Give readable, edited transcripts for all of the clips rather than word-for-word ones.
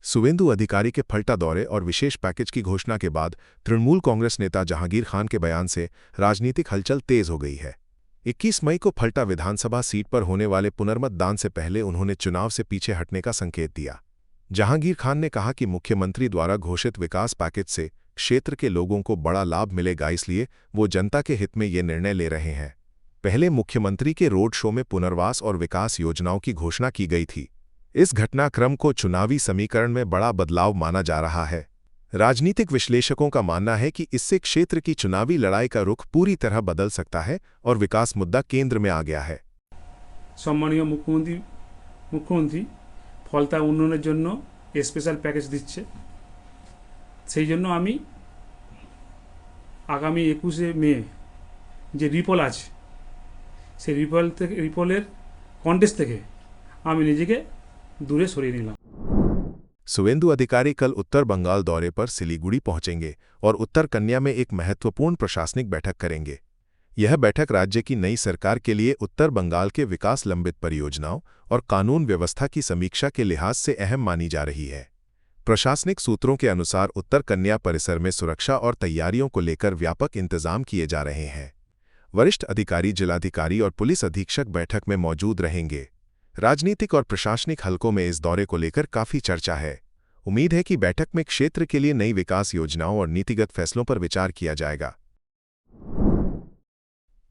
सुवेंदु अधिकारी के फलटा दौरे और विशेष पैकेज की घोषणा के बाद तृणमूल कांग्रेस नेता जहांगीर खान के बयान से राजनीतिक हलचल तेज हो गई है। 21 मई को फलटा विधानसभा सीट पर होने वाले पुनर्मतदान से पहले उन्होंने चुनाव से पीछे हटने का संकेत दिया। जहांगीर खान ने कहा कि मुख्यमंत्री द्वारा घोषित विकास पैकेज से क्षेत्र के लोगों को बड़ा लाभ मिलेगा, इसलिए वो जनता के हित में ये निर्णय ले रहे हैं। पहले मुख्यमंत्री के रोड शो में पुनर्वास और विकास योजनाओं की घोषणा की गई थी। इस घटनाक्रम को चुनावी समीकरण में बड़ा बदलाव माना जा रहा है। राजनीतिक विश्लेषकों का मानना है कि इससे क्षेत्र की चुनावी लड़ाई का रुख पूरी तरह बदल सकता है और विकास मुद्दा केंद्र में आ गया है। सम्मानीय मुख्यमंत्री फलता उन्नयनेर जन्य स्पेशल पैकेज दिच्छे, सेई जन्य आमी आगामी 21 मे जे रिपल आछे सेई रिपलेर कन्टेस्ट थेके आमी निजेके दूरे सरिये निलाम। सुवेंदु अधिकारी कल उत्तर बंगाल दौरे पर सिलीगुड़ी पहुंचेंगे और उत्तर कन्या में एक महत्वपूर्ण प्रशासनिक बैठक करेंगे। यह बैठक राज्य की नई सरकार के लिए उत्तर बंगाल के विकास लंबित परियोजनाओं और कानून व्यवस्था की समीक्षा के लिहाज से अहम मानी जा रही है। प्रशासनिक सूत्रों के अनुसार उत्तर कन्या परिसर में सुरक्षा और तैयारियों को लेकर व्यापक इंतजाम किए जा रहे हैं। वरिष्ठ अधिकारी, जिलाधिकारी और पुलिस अधीक्षक बैठक में मौजूद रहेंगे। राजनीतिक और प्रशासनिक हलकों में इस दौरे को लेकर काफी चर्चा है। उम्मीद है कि बैठक में क्षेत्र के लिए नई विकास योजनाओं और नीतिगत फैसलों पर विचार किया जाएगा।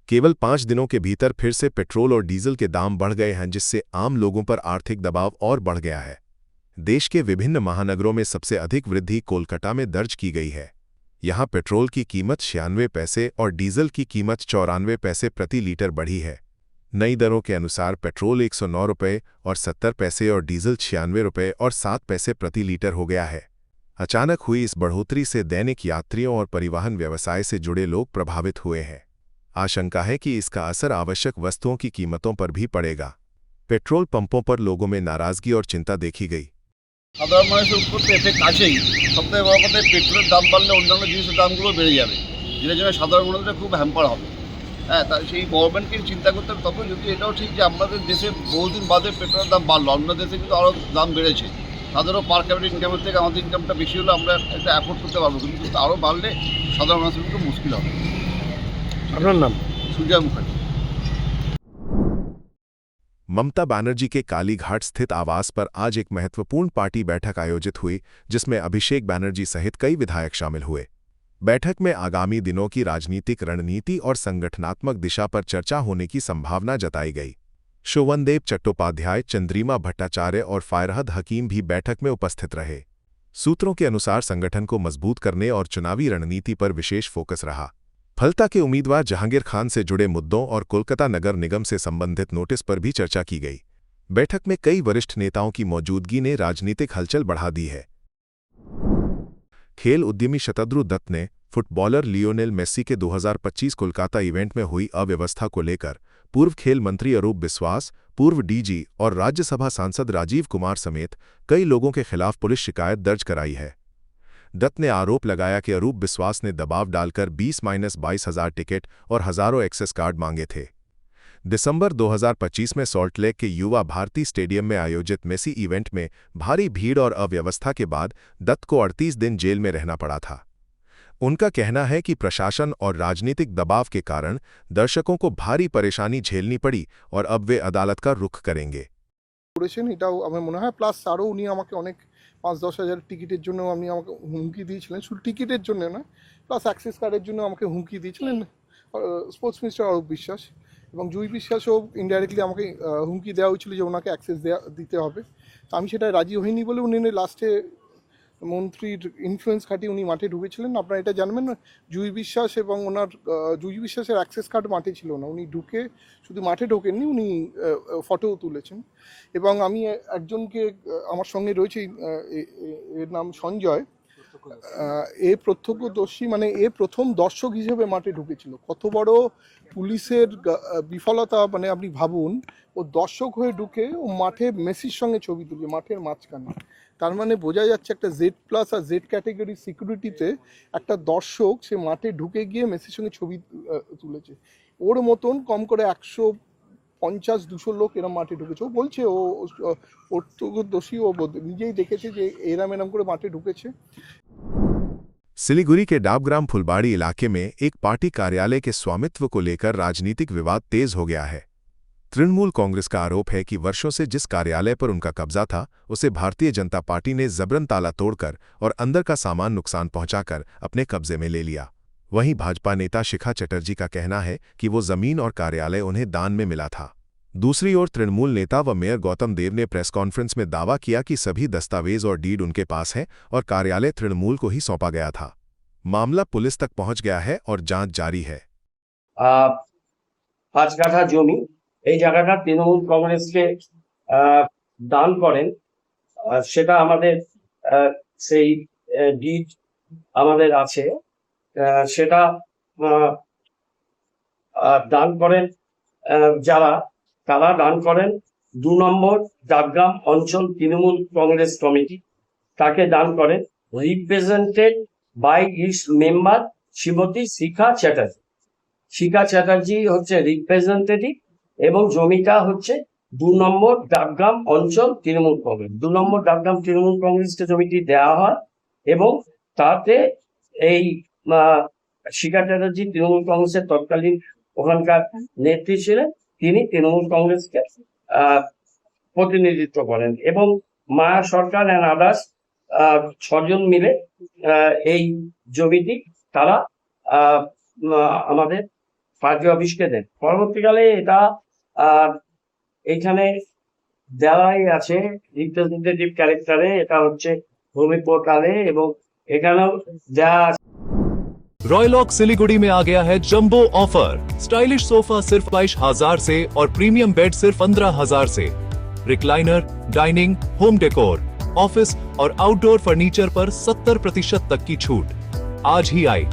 केवल 5 दिनों के भीतर फिर से पेट्रोल और डीजल के दाम बढ़ गए हैं, जिससे आम लोगों पर आर्थिक दबाव और बढ़ गया है। देश के विभिन्न महानगरों में सबसे अधिक वृद्धि कोलकाता में दर्ज की गई है। यहां पेट्रोल की कीमत 96 पैसे और डीजल की कीमत 94 पैसे प्रति लीटर बढ़ी है। नई दरों के अनुसार पेट्रोल 109 रुपये और 70 पैसे और डीजल 96 रुपये और 7 पैसे प्रति लीटर हो गया है। अचानक हुई इस बढ़ोतरी से दैनिक यात्रियों और परिवहन व्यवसाय से जुड़े लोग प्रभावित हुए हैं। आशंका है कि इसका असर आवश्यक वस्तुओं की कीमतों पर भी पड़ेगा। पेट्रोल पंपों पर लोगों में नाराजगी और चिंता देखी गई। সাধারণ মানুষের উপর তো এফেক্ট আছেই। সবথেকে বড় কথা, পেট্রোলের দাম বাড়লে অন্যান্য জিনিসের দামগুলো বেড়ে যাবে, যেটার জন্য সাধারণ মানুষরা খুব হ্যাম্পার হবে। হ্যাঁ, তা সেই গভর্নমেন্টকে চিন্তা করতে হবে। তবে যদি এটাও ঠিক যে আমাদের দেশে বহুদিন বাদে পেট্রোলের দাম বাড়লো, অন্য দেশে কিন্তু আরও দাম বেড়েছে। তাদেরও পার ক্যাপিটাল ইনকামের থেকে আমাদের ইনকামটা বেশি হলে আমরা একটা অ্যাফোর্ড করতে পারবো, কিন্তু আরও বাড়লে সাধারণ মানুষের কিন্তু মুশকিল হবে। আপনার নাম? সুজয় মুখার্জি। ममता बनर्जी के कालीघाट स्थित आवास पर आज एक महत्वपूर्ण पार्टी बैठक आयोजित हुई, जिसमें अभिषेक बनर्जी सहित कई विधायक शामिल हुए। बैठक में आगामी दिनों की राजनीतिक रणनीति और संगठनात्मक दिशा पर चर्चा होने की संभावना जताई गई। शोभनदेव चट्टोपाध्याय, चंद्रिमा भट्टाचार्य और फायरहद हकीम भी बैठक में उपस्थित रहे। सूत्रों के अनुसार संगठन को मजबूत करने और चुनावी रणनीति पर विशेष फोकस रहा। फलता के उम्मीदवार जहांगीर खान से जुड़े मुद्दों और कोलकाता नगर निगम से संबंधित नोटिस पर भी चर्चा की गई। बैठक में कई वरिष्ठ नेताओं की मौजूदगी ने राजनीतिक हलचल बढ़ा दी है। खेल उद्यमी शतद्रु दत्त ने फुटबॉलर लियोनेल मेस्सी के 2025 कोलकाता इवेंट में हुई अव्यवस्था को लेकर पूर्व खेल मंत्री अरूप बिस्वास, पूर्व डीजी और राज्यसभा सांसद राजीव कुमार समेत कई लोगों के खिलाफ पुलिस शिकायत दर्ज कराई है। दत्त ने आरोप लगाया कि अरूप बिस्वास ने दबाव डालकर 20-22 हज़ार टिकट और हजारों एक्सेस कार्ड मांगे थे। दिसंबर 2025 में सॉल्ट लेक के युवा भारती स्टेडियम में आयोजित मेसी इवेंट में भारी भीड़ और अव्यवस्था के बाद दत्त को 38 दिन जेल में रहना पड़ा था। उनका कहना है कि प्रशासन और राजनीतिक दबाव के कारण दर्शकों को भारी परेशानी झेलनी पड़ी और अब वे अदालत का रुख करेंगे। এটাও আমার মনে হয়, প্লাস আরও উনি আমাকে অনেক 5-10 হাজার টিকিটের জন্য আপনি আমাকে হুমকি দিয়েছিলেন, শুধু টিকিটের জন্য না, প্লাস অ্যাক্সেস কার্ডের জন্য আমাকে হুমকি দিয়েছিলেন স্পোর্টস মিনিস্টার অরূপ বিশ্বাস, এবং জুই বিশ্বাসও ইনডাইরেক্টলি আমাকে হুমকি দেওয়া হয়েছিল যে ওনাকে অ্যাক্সেস দিতে হবে। তো আমি সেটা রাজি হইনি বলে উনি লাস্টে মন্ত্রীর ইনফ্লুয়েন্স খাটিয়ে উনি মাঠে ঢুকেছিলেন। আপনারা এটা জানবেন না, জুই বিশ্বাস এবং ওনার জুই বিশ্বাসের অ্যাক্সেস কার্ড মাঠে ছিল না, উনি ঢুকে শুধু মাঠে ঢোকেননি, উনি ফটোও তুলেছেন। এবং আমি একজনকে আমার সঙ্গে রয়েছে, এর নাম সঞ্জয়, এ প্রত্যক্ষদর্শী, মানে এ প্রথম দর্শক হিসেবে মাঠে ঢুকেছিল। কত বড় পুলিশের বিফলতা, মানে আপনি ভাবুন, ও দর্শক হয়ে ঢুকে ও মাঠে মেসির সঙ্গে ছবি তুলছে মাঠের মাঝখানে। তার মানে বোঝা যাচ্ছে একটা Z+ আর Z ক্যাটাগরি সিকিউরিটিতে একটা দর্শক সে মাঠে ঢুকে গিয়ে মেসির সঙ্গে ছবি তুলেছে। ওর মতন কম করে 50-200 লোক এরম মাঠে ঢুকেছে। ও বলছে ওর তো দোষী, ও নিজেই দেখেছে যে এরম করে মাঠে ঢুকেছে। सिलीगुड़ी के डाबग्राम फुलबाड़ी इलाके में एक पार्टी कार्यालय के स्वामित्व को लेकर राजनीतिक विवाद तेज हो गया है। तृणमूल कांग्रेस का आरोप है कि वर्षों से जिस कार्यालय पर उनका कब्जा था उसे भारतीय जनता पार्टी ने जबरन ताला तोड़कर और अंदर का सामान नुकसान पहुंचाकर अपने कब्जे में ले लिया। वहीं भाजपा नेता शिखा चटर्जी का कहना है कि वो जमीन और कार्यालय उन्हें दान में मिला था। दूसरी ओर तृणमूल नेता व मेयर गौतम देव ने प्रेस कॉन्फ्रेंस में दावा किया कि सभी दस्तावेज और डीड उनके पास है और कार्यालय तृणमूल को ही सौंपा गया था। मामला पुलिस तक पहुंच गया है और जांच जारी है। 5 কাঠা জমি এই জায়গাটা তৃণমূল কংগ্রেসকে দান করেন, সেটা আমাদের সেই ডিড আমাদের আছে, সেটা দান করেন তারা দান করেন 2 নম্বর ডাবগ্রাম অঞ্চল তৃণমূল কংগ্রেস কমিটি, তাকে দান করেন represented by its member Shrimati Shikha Chatterjee. Shikha Chatterjee হচ্ছে রিপ্রেজেন্টেটিভ এবং জমিটা হচ্ছে 2 নম্বর ডাবগ্রাম অঞ্চল তৃণমূল কংগ্রেস। 2 নম্বর ডাবগ্রাম তৃণমূল কংগ্রেসকে জমিটি দেওয়া হয় এবং তাতে এই শিখা চ্যাটার্জি তৃণমূল কংগ্রেসের তৎকালীন ওখানকার নেত্রী ছিলেন, তিনি তৃণমূল কংগ্রেসকে প্রতিনিধিত্ব করেন এবং মায়া সরকার অ্যান্ড আদার্স 6 জন মিলে এই জমিটি তারা আমাদের পার্টি অফিসকে দেন। পরবর্তীকালে এটা এইখানে দেওয়াই আছে রিপ্রেজেন্টেটিভ ক্যারেক্টারে, এটা হচ্ছে ভূমি পোর্টালে এবং এখানেও দেওয়া। रॉयलॉक सिलीगुड़ी में आ गया है जंबो ऑफर। स्टाइलिश सोफा सिर्फ 22,000 से और प्रीमियम बेड सिर्फ 15,000 से। Recliner, dining, home decor, office और आउटडोर फर्नीचर पर 70% तक की छूट। आज ही आए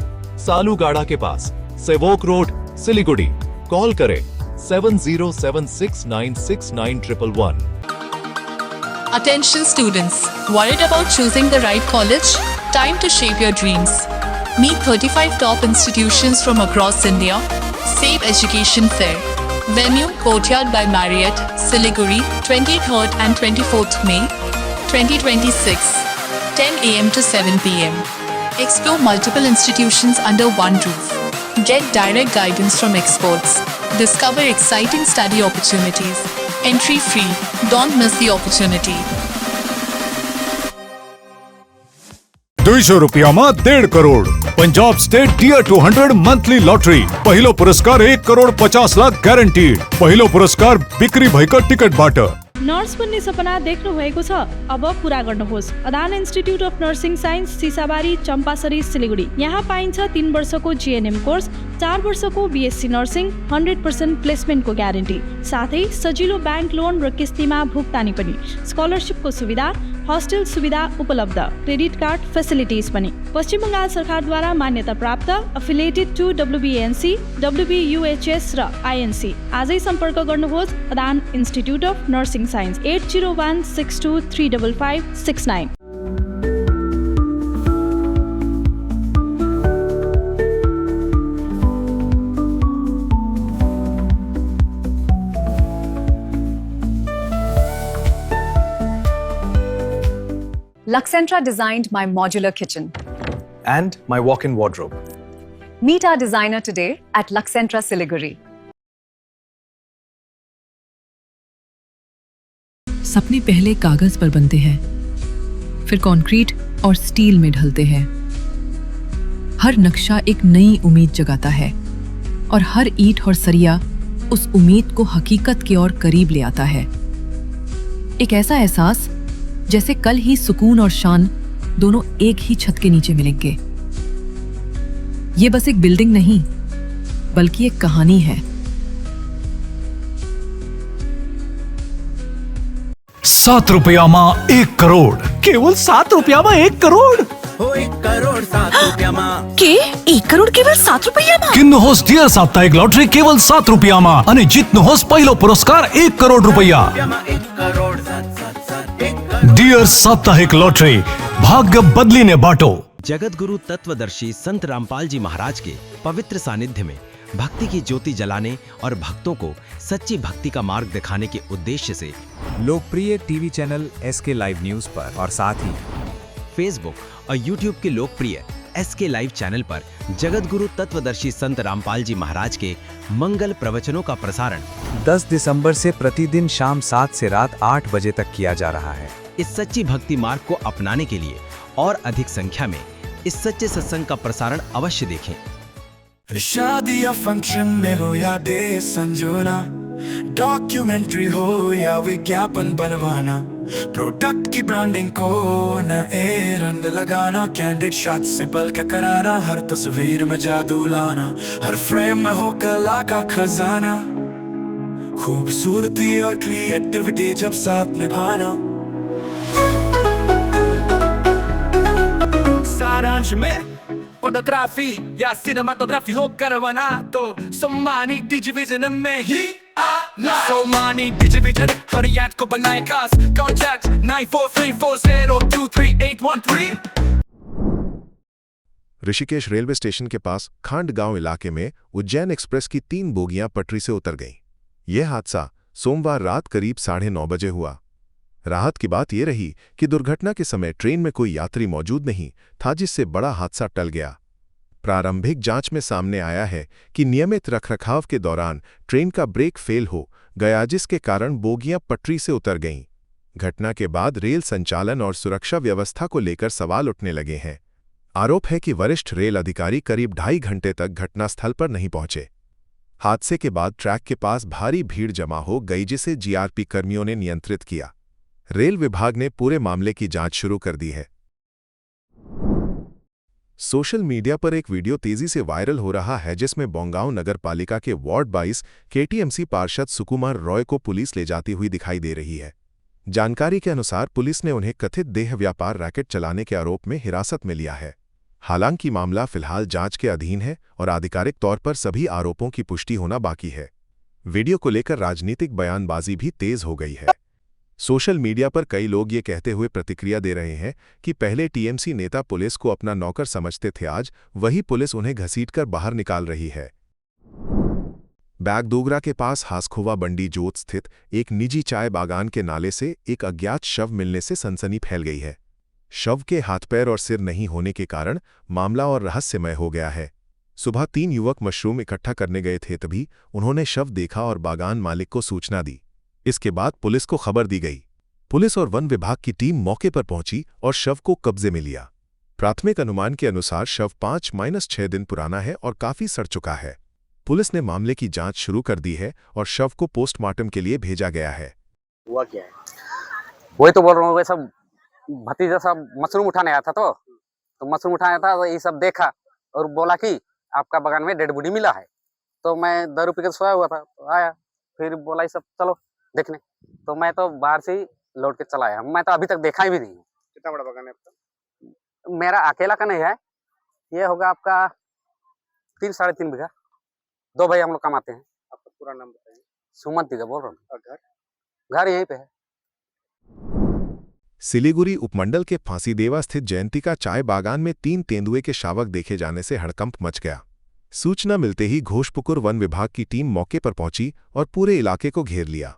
सालूगाड़ा के पास, सेवोक रोड, सिलीगुड़ी। कॉल करें 7076969111। Attention students, worried about choosing the right college? Time to shape your dreams. Meet 35 top institutions from across India. Save Education Fair. Venue Courtyard by Marriott, Siliguri, 23rd and 24th May, 2026, 10 a.m. to 7 p.m. Explore multiple institutions under one roof. Get direct guidance from experts. Discover exciting study opportunities. Entry free. Don't miss the opportunity. 200 રૂપિયામાં 1.5 crore. Punjab state tear 200 monthly lottery. પહેલો પુરસ્કાર 1,50,00,000 ग्यारेन्टीड. पहिलो पुरस्कार बिक्री भएका टिकटबाट। Nurse बन्ने सपना देख्नु भएको छ? अब पूरा गर्नुहोस्। Adan institute of nursing science, Sisabari, Champasari, Siliguri. यहाँ पाइन्छ 3 वर्षको जीएनएम कोर्स, 4 वर्षको बीएससी नर्सिङ, 100% प्लेसमेन्टको ग्यारेन्टी, साथै सजिलो ब्याङ्क लोन र किस्तीमा भुक्तानी पनि, स्कलरसिपको सुविधा, हस्टेल सुविधा उपलब्ध, क्रेडिट कार्ड फेसिलिटिज पनि। पश्चिम बङ्गाल सरकारद्वारा मान्यता प्राप्त, अफिलिएटेड टु WBNC, WBUHS र INC। आजै सम्पर्क गर्नुहोस् Adan institute of nursing science, 8016235569। Luxentra designed my modular kitchen and my walk-in wardrobe. Meet our designer today at Luxentra Siliguri. सपने पहले कागज पर बनते हैं, फिर कंक्रीट और स्टील में ढलते हैं। हर नक्शा एक नई उम्मीद जगाता है और हर ईंट और सरिया उस उम्मीद को हकीकत की ओर करीब ले आता है। एक ऐसा एहसास जैसे कल ही सुकून और शान दोनों एक ही छत के नीचे मिलेंगे। ये बस एक बिल्डिंग नहीं, बल्कि एक कहानी है। 7 રૂપિયામાં 1 કરોડ. केवल 7 રૂપિયામાં 1 કરોડ. हो 1 करोड़ 7 રૂપિયામાં. के 1 करोड़ केवल 7 रुपैयाँमा? किन्नुहोस् डियर साप्ताहिक लटरी केवल 7 રૂપિયામાં અને जित्नुहोस् पहिलो पुरस्कार 1 करोड रुपैयाँ. 1 करोड़ 7 डियर साप्ताहिक लटरी, भाग्य बदलिने बाटो। जगत गुरु तत्वदर्शी संत रामपाल जी महाराज के पवित्र सानिध्य में भक्ति की ज्योति जलाने और भक्तों को सच्ची भक्ति का मार्ग दिखाने के उद्देश्य से लोकप्रिय TV channel SK live news पर और साथ ही फेसबुक और यूट्यूब के लोकप्रिय SK लाइव चैनल पर जगत गुरु तत्वदर्शी संत रामपाल जी महाराज के मंगल प्रवचनों का प्रसारण 10 दिसंबर से प्रतिदिन शाम 7 से रात 8 बजे तक किया जा रहा है। इस सच्ची भक्ति मार्ग को अपनाने के लिए और अधिक संख्या में इस सच्चे सत्संग का प्रसारण अवश्य देखें। शादी या फंक्शन में हो या दे संजोना, डॉक्यूमेंट्री हो या विज्ञापन बनवाना, प्रोडक्ट की ब्रांडिंग को नए रंग लगाना, कैंडिड शॉट से बल्कि कराना, हर तस्वीर में जादू लाना, हर फ्रेम में हो कला का खजाना, खूबसूरती और क्रिएटिविटी जब साथ निभाना। सारांश में फोटोग्राफी या सिनेमाटोग्राफी हो करवाना तो सोमानी डिजिविजन में ही आना। सोमानी डिजिविजन फरियाद को बनाए खास, कॉन्टैक्ट 9434023813। ऋषिकेश रेलवे स्टेशन के पास खांड गांव इलाके में उज्जैन एक्सप्रेस की 3 बोगियां पटरी से उतर गईं। यह हादसा सोमवार रात करीब 9:30 बजे हुआ। राहत की बात यह रही कि दुर्घटना के समय ट्रेन में कोई यात्री मौजूद नहीं था, जिससे बड़ा हादसा टल गया। प्रारंभिक जांच में सामने आया है कि नियमित रखरखाव के दौरान ट्रेन का ब्रेक फेल हो गया, जिसके कारण बोगियां पटरी से उतर गईं। घटना के बाद रेल संचालन और सुरक्षा व्यवस्था को लेकर सवाल उठने लगे हैं। आरोप है कि वरिष्ठ रेल अधिकारी करीब 2.5 घंटे तक घटनास्थल पर नहीं पहुंचे। हादसे के बाद ट्रैक के पास भारी भीड़ जमा हो गई, जिसे GRP कर्मियों ने नियंत्रित किया। रेल विभाग ने पूरे मामले की जांच शुरू कर दी है। सोशल मीडिया पर एक वीडियो तेजी से वायरल हो रहा है, जिसमें बोंगांव नगर पालिका के वार्ड 22 KTMC पार्षद सुकुमार रॉय को पुलिस ले जाती हुई दिखाई दे रही है। जानकारी के अनुसार पुलिस ने उन्हें कथित देह व्यापार रैकेट चलाने के आरोप में हिरासत में लिया है। हालांकि मामला फिलहाल जांच के अधीन है और आधिकारिक तौर पर सभी आरोपों की पुष्टि होना बाकी है। वीडियो को लेकर राजनीतिक बयानबाजी भी तेज हो गई है। सोशल मीडिया पर कई लोग ये कहते हुए प्रतिक्रिया दे रहे हैं कि पहले TMC नेता पुलिस को अपना नौकर समझते थे, आज वही पुलिस उन्हें घसीटकर बाहर निकाल रही है। बागडोगरा के पास हासखोवा बंडी जोत स्थित एक निजी चाय बागान के नाले से एक अज्ञात शव मिलने से सनसनी फैल गई है। शव के हाथ पैर और सिर नहीं होने के कारण मामला और रहस्यमय हो गया है। सुबह 3 युवक मशरूम इकट्ठा करने गए थे, तभी उन्होंने शव देखा और बागान मालिक को सूचना दी। इसके बाद पुलिस को खबर दी गई। पुलिस और वन विभाग की टीम मौके पर पहुंची और शव को कब्जे में लिया। प्राथमिक अनुमान के अनुसार शव 5-6 दिन पुराना है और काफी सड़ चुका है। पुलिस ने मामले की जांच शुरू कर दी है और शव को पोस्टमार्टम के लिए भेजा गया है। हुआ क्या है? वही तो बोल रहा हूँ, वैसा भतीजा सब मशरूम उठाने आया था, तो मशरूम उठाया था, तो ये सब देखा और बोला कि आपका बागान में डेड बॉडी मिला है। तो मैं दारू पी के सोया हुआ था, तो आया, फिर बोला ये सब चलो देखने, तो मैं तो बाहर से ही लौट के चला आया। मैं तो अभी तक देखा ही भी नहीं। कितना बड़ा बागान है आपका? मेरा अकेला का नहीं है, ये होगा आपका 3-3.5 बीघा। 2 भाई हम लोग कमाते हैं। आपका पूरा नाम बताइए। सुमन तिगा बोल रहा हूँ। और घर? घर यहीं पे है। सिलीगुड़ी उपमंडल के फांसीदेवा स्थित जयंतिका चाय बागान में 3 तेंदुए के शावक देखे जाने से हड़कंप मच गया। सूचना मिलते ही घोषपुकुर वन विभाग की टीम मौके पर पहुंची और पूरे इलाके को घेर लिया।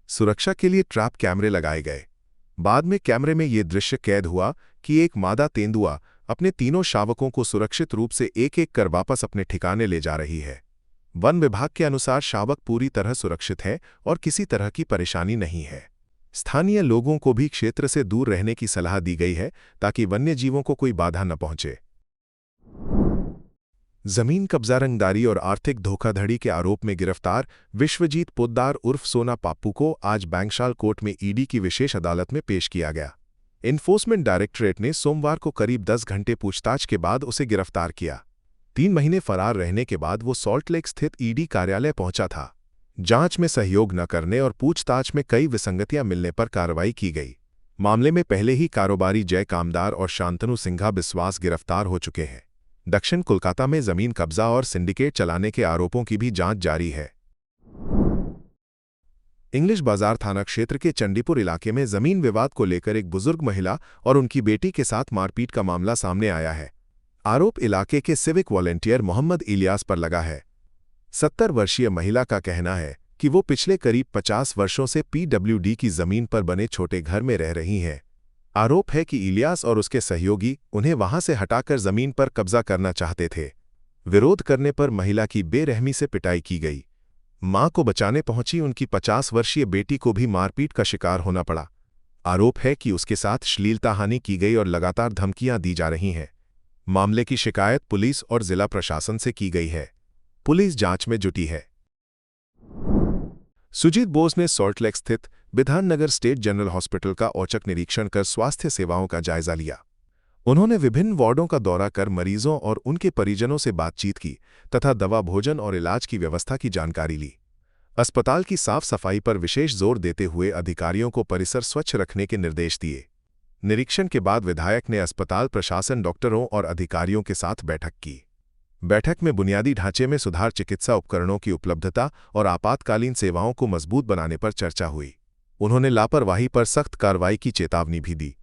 सुरक्षा के लिए ट्रैप कैमरे लगाए गए। बाद में कैमरे में ये दृश्य कैद हुआ कि एक मादा तेंदुआ अपने तीनों शावकों को सुरक्षित रूप से एक-एक कर वापस अपने ठिकाने ले जा रही है। वन विभाग के अनुसार शावक पूरी तरह सुरक्षित है और किसी तरह की परेशानी नहीं है। स्थानीय लोगों को भी क्षेत्र से दूर रहने की सलाह दी गई है ताकि वन्यजीवों को कोई बाधा न पहुंचे। जमीन कब्जा रंगदारी और आर्थिक धोखाधड़ी के आरोप में गिरफ्तार विश्वजीत पोद्दार उर्फ सोना पाप्पू को आज बैंकशाल कोर्ट में ईडी की विशेष अदालत में पेश किया गया। एनफोर्समेंट डायरेक्टरेट ने सोमवार को करीब 10 घंटे पूछताछ के बाद उसे गिरफ्तार किया। 3 महीने फरार रहने के बाद वो सॉल्ट लेक स्थित ईडी कार्यालय पहुंचा था। जांच में सहयोग न करने और पूछताछ में कई विसंगतियां मिलने पर कार्रवाई की गई। मामले में पहले ही कारोबारी जय कामदार और शांतनु सिंघा बिस्वास गिरफ्तार हो चुके हैं। दक्षिण कोलकाता में जमीन कब्जा और सिंडिकेट चलाने के आरोपों की भी जांच जारी है। इंग्लिश बाजार थाना क्षेत्र के चंडीपुर इलाके में जमीन विवाद को लेकर एक बुजुर्ग महिला और उनकी बेटी के साथ मारपीट का मामला सामने आया है। आरोप इलाके के सिविक वॉलंटियर मोहम्मद इलियास पर लगा है। 70 वर्षीय महिला का कहना है कि वो पिछले करीब 50 वर्षों से पीडब्ल्यूडी की जमीन पर बने छोटे घर में रह रही हैं। आरोप है कि इलियास और उसके सहयोगी उन्हें वहां से हटाकर जमीन पर कब्जा करना चाहते थे। विरोध करने पर महिला की बेरहमी से पिटाई की गई। मां को बचाने पहुंची उनकी 50 वर्षीय बेटी को भी मारपीट का शिकार होना पड़ा। आरोप है कि उसके साथ श्लीलताहानि की गई और लगातार धमकियां दी जा रही हैं। मामले की शिकायत पुलिस और जिला प्रशासन से की गई है। पुलिस जांच में जुटी है। सुजीत बोस ने सॉल्टलेक स्थित बिधाननगर स्टेट जनरल हॉस्पिटल का औचक निरीक्षण कर स्वास्थ्य सेवाओं का जायजा लिया। उन्होंने विभिन्न वार्डों का दौरा कर मरीजों और उनके परिजनों से बातचीत की तथा दवा, भोजन और इलाज की व्यवस्था की जानकारी ली। अस्पताल की साफ सफाई पर विशेष जोर देते हुए अधिकारियों को परिसर स्वच्छ रखने के निर्देश दिए। निरीक्षण के बाद विधायक ने अस्पताल प्रशासन, डॉक्टरों और अधिकारियों के साथ बैठक की। बैठक में बुनियादी ढांचे में सुधार, चिकित्सा उपकरणों की उपलब्धता और आपातकालीन सेवाओं को मजबूत बनाने पर चर्चा हुई। उन्होंने लापरवाही पर सख्त कार्रवाई की चेतावनी भी दी।